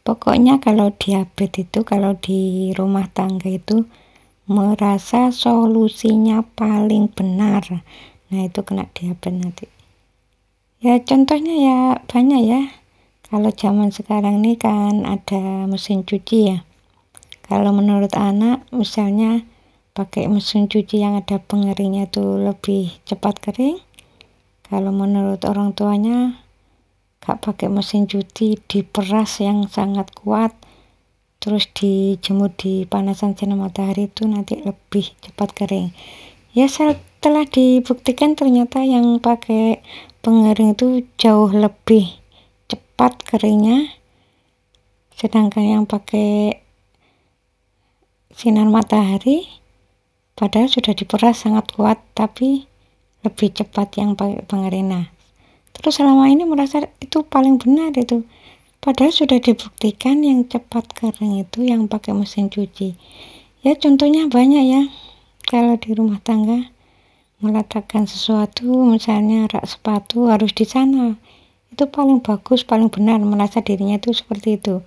Pokoknya kalau diabetes itu, kalau di rumah tangga itu merasa solusinya paling benar, nah itu kena diabetes nanti. Ya contohnya ya banyak ya. Kalau zaman sekarang ini kan ada mesin cuci ya. Kalau menurut anak misalnya pakai mesin cuci yang ada pengeringnya itu lebih cepat kering. Kalau menurut orang tuanya gak pakai mesin cuci, diperas yang sangat kuat, terus dijemur di panasan sinar matahari itu nanti lebih cepat kering. Ya setelah dibuktikan ternyata yang pakai pengering itu jauh lebih cepat keringnya, sedangkan yang pakai sinar matahari padahal sudah diperas sangat kuat tapi lebih cepat yang pakai pengering. Nah, terus selama ini merasa itu paling benar itu, padahal sudah dibuktikan yang cepat kering itu yang pakai mesin cuci. Ya contohnya banyak ya. Kalau di rumah tangga meletakkan sesuatu, misalnya rak sepatu harus di sana, itu paling bagus, paling benar, merasa dirinya itu seperti itu.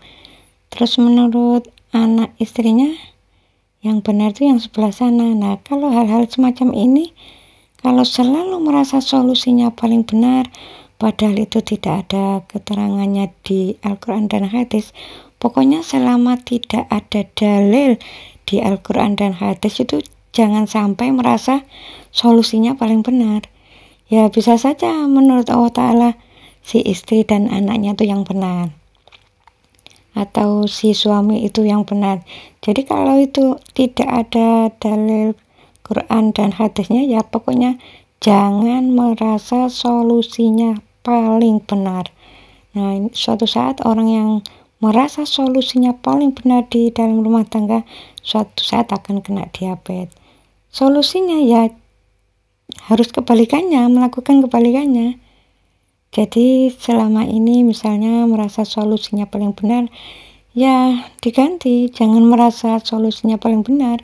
Terus menurut anak istrinya yang benar itu yang sebelah sana. Nah kalau hal-hal semacam ini, kalau selalu merasa solusinya paling benar padahal itu tidak ada keterangannya di Al-Quran dan hadis, pokoknya selama tidak ada dalil di Al-Quran dan hadis itu jangan sampai merasa solusinya paling benar. Ya bisa saja menurut Allah Ta'ala si istri dan anaknya itu yang benar, atau si suami itu yang benar. Jadi kalau itu tidak ada dalil Quran dan hadisnya, ya pokoknya jangan merasa solusinya paling benar. Nah suatu saat orang yang merasa solusinya paling benar di dalam rumah tangga, suatu saat akan kena diabetes. Solusinya ya harus kebalikannya, melakukan kebalikannya. Jadi selama ini misalnya merasa solusinya paling benar, ya diganti, jangan merasa solusinya paling benar.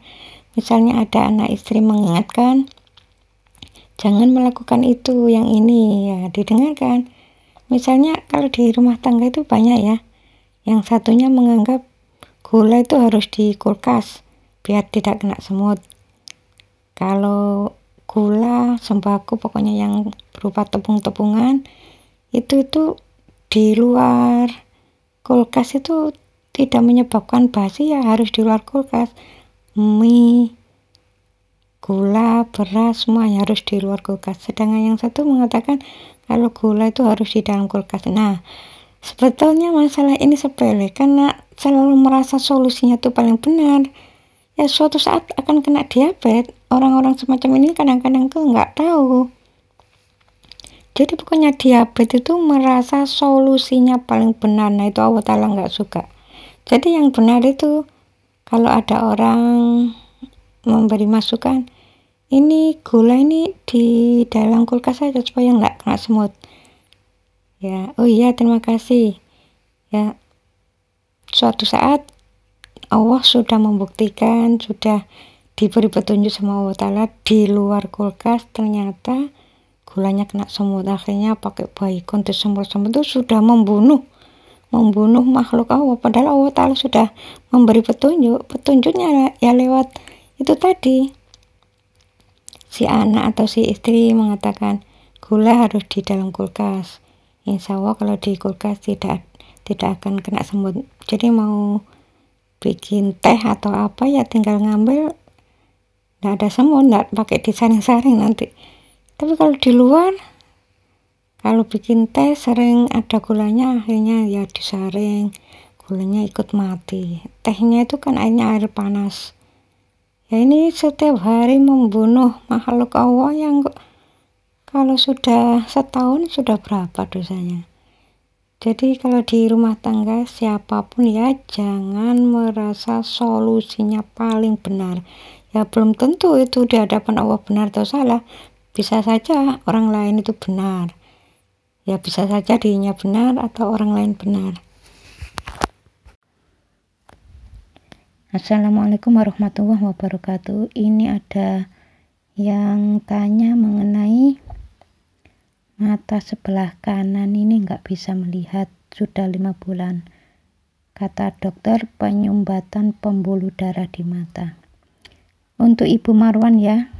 Misalnya ada anak istri mengingatkan, jangan melakukan itu, yang ini, ya didengarkan. Misalnya kalau di rumah tangga itu banyak ya, yang satunya menganggap gula itu harus di kulkas biar tidak kena semut. Kalau gula, sembako, pokoknya yang berupa tepung-tepungan itu di luar kulkas itu tidak menyebabkan basi, ya harus di luar kulkas. Mie, gula, beras, semuanya harus di luar kulkas. Sedangkan yang satu mengatakan kalau gula itu harus di dalam kulkas. Nah sebetulnya masalah ini sepele karena selalu merasa solusinya itu paling benar, ya suatu saat akan kena diabetes. Orang-orang semacam ini kadang-kadang tuh nggak tahu. Jadi pokoknya diabetes itu merasa solusinya paling benar. Nah itu Allah Ta'ala nggak suka. Jadi yang benar itu kalau ada orang memberi masukan, ini gula ini di dalam kulkas saja supaya nggak kena semut. Ya, oh iya terima kasih. Ya, suatu saat Allah sudah membuktikan, sudah diberi petunjuk sama Allah Ta'ala, di luar kulkas ternyata gulanya kena semut. Akhirnya pakai baygon disemprot-semprot, itu sudah membunuh makhluk Allah. Padahal Allah Ta'ala sudah memberi petunjuknya ya lewat itu tadi. Si anak atau si istri mengatakan gula harus di dalam kulkas. Insya Allah kalau di kulkas tidak akan kena semut. Jadi mau bikin teh atau apa ya tinggal ngambil, nggak ada semut, nggak pakai disaring-saring nanti. Tapi kalau di luar, kalau bikin teh sering ada gulanya, akhirnya ya disaring, gulanya ikut mati. Tehnya itu kan airnya air panas. Ya ini setiap hari membunuh makhluk Allah yang kalau sudah setahun sudah berapa dosanya. Jadi kalau di rumah tangga siapapun ya jangan merasa solusinya paling benar. Ya belum tentu itu di hadapan Allah benar atau salah. Bisa saja orang lain itu benar. Ya bisa saja dirinya benar atau orang lain benar. Assalamualaikum warahmatullahi wabarakatuh. Ini ada yang tanya mengenai mata sebelah kanan ini nggak bisa melihat sudah 5 bulan. kata dokter penyumbatan pembuluh darah di mata. Untuk Ibu Marwan ya,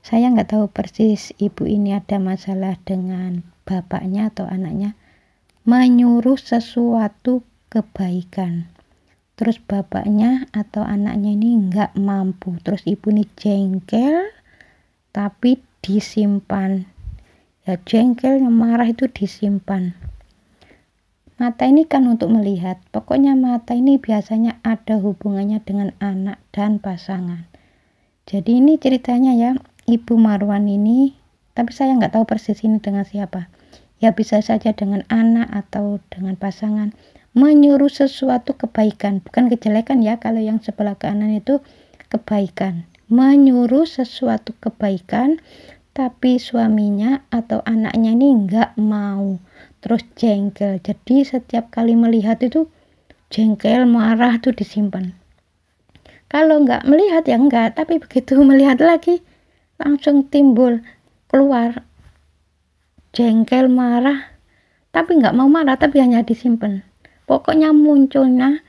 saya nggak tahu persis ibu ini ada masalah dengan bapaknya atau anaknya, menyuruh sesuatu kebaikan. Terus bapaknya atau anaknya ini nggak mampu. Terus ibu ini jengkel, tapi disimpan. Ya jengkel, yang marah itu disimpan. Mata ini kan untuk melihat. Pokoknya mata ini biasanya ada hubungannya dengan anak dan pasangan. Jadi ini ceritanya ya. Ibu Marwan ini, tapi saya nggak tahu persis ini dengan siapa. Ya bisa saja dengan anak atau dengan pasangan. Menyuruh sesuatu kebaikan, bukan kejelekan ya. Kalau yang sebelah kanan itu kebaikan. Menyuruh sesuatu kebaikan, tapi suaminya atau anaknya ini nggak mau. Terus jengkel. Jadi setiap kali melihat itu jengkel, marah tuh disimpan. Kalau nggak melihat ya enggak, tapi begitu melihat lagi langsung timbul keluar jengkel, marah, tapi nggak mau marah, tapi hanya disimpan. Pokoknya munculnya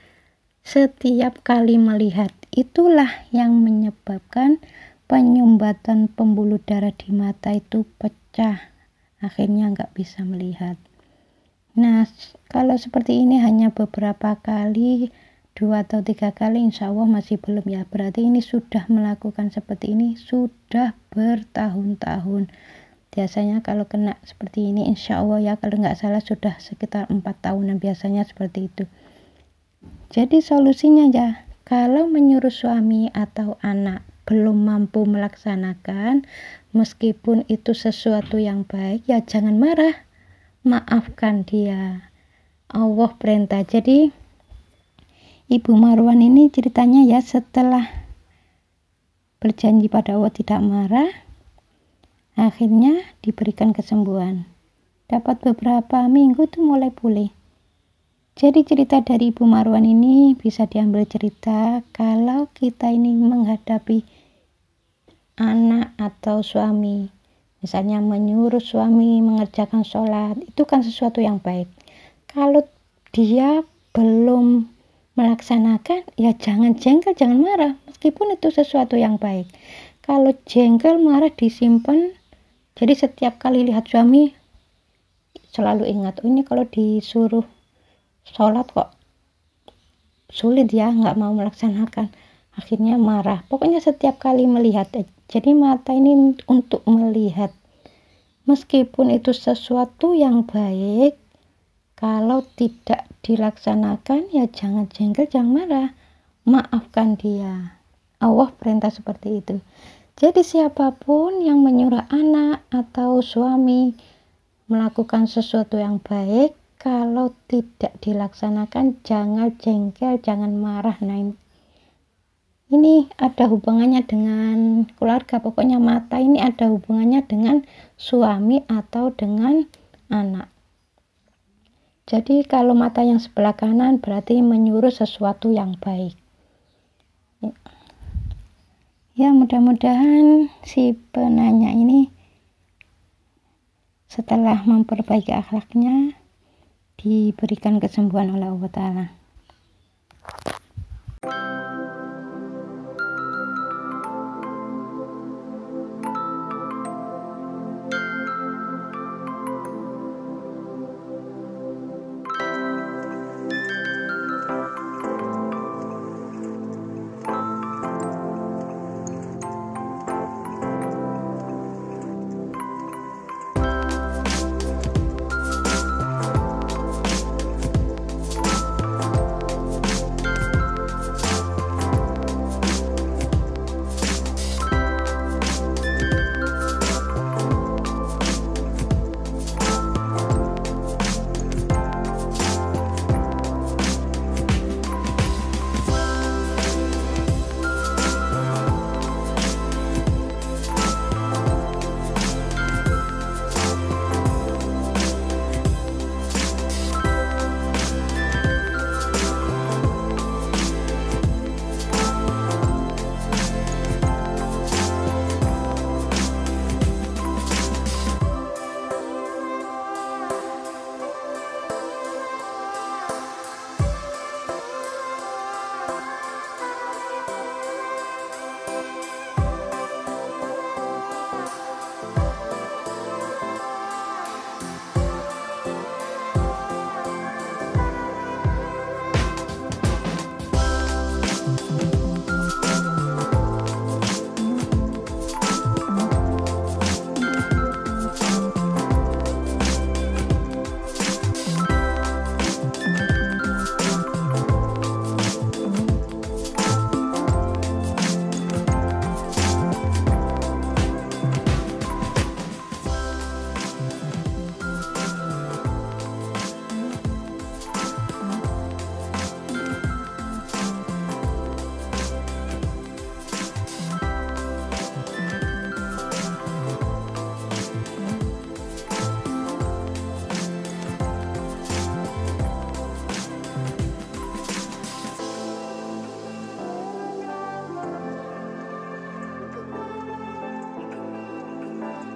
setiap kali melihat. Itulah yang menyebabkan penyumbatan pembuluh darah di mata itu pecah, akhirnya nggak bisa melihat. Nah, kalau seperti ini hanya beberapa kali, 2 atau 3 kali, insya Allah masih belum ya. Berarti ini sudah melakukan seperti ini sudah bertahun-tahun. Biasanya kalau kena seperti ini, insya Allah ya, kalau nggak salah sudah sekitar 4 tahunan biasanya seperti itu. Jadi solusinya ya, kalau menyuruh suami atau anak belum mampu melaksanakan, meskipun itu sesuatu yang baik, ya jangan marah, maafkan dia. Allah perintah. Jadi Ibu Marwan ini ceritanya ya, setelah berjanji pada Allah tidak marah, akhirnya diberikan kesembuhan. Dapat beberapa minggu tuh mulai pulih. Jadi cerita dari Ibu Marwan ini bisa diambil cerita kalau kita ini menghadapi anak atau suami. Misalnya menyuruh suami mengerjakan sholat, itu kan sesuatu yang baik. Kalau dia belum melaksanakan, ya jangan jengkel, jangan marah, meskipun itu sesuatu yang baik. Kalau jengkel, marah disimpan. Jadi setiap kali lihat suami selalu ingat, oh ini kalau disuruh sholat kok sulit ya, nggak mau melaksanakan, akhirnya marah. Pokoknya setiap kali melihat. Jadi mata ini untuk melihat, meskipun itu sesuatu yang baik, kalau tidak dilaksanakan ya jangan jengkel, jangan marah, maafkan dia. Allah perintah seperti itu. Jadi siapapun yang menyuruh anak atau suami melakukan sesuatu yang baik, kalau tidak dilaksanakan jangan jengkel, jangan marah. Nah ini ada hubungannya dengan keluarga. Pokoknya mata ini ada hubungannya dengan suami atau dengan anak. Jadi kalau mata yang sebelah kanan berarti menyuruh sesuatu yang baik. Ya mudah-mudahan si penanya ini setelah memperbaiki akhlaknya diberikan kesembuhan oleh Allah Ta'ala.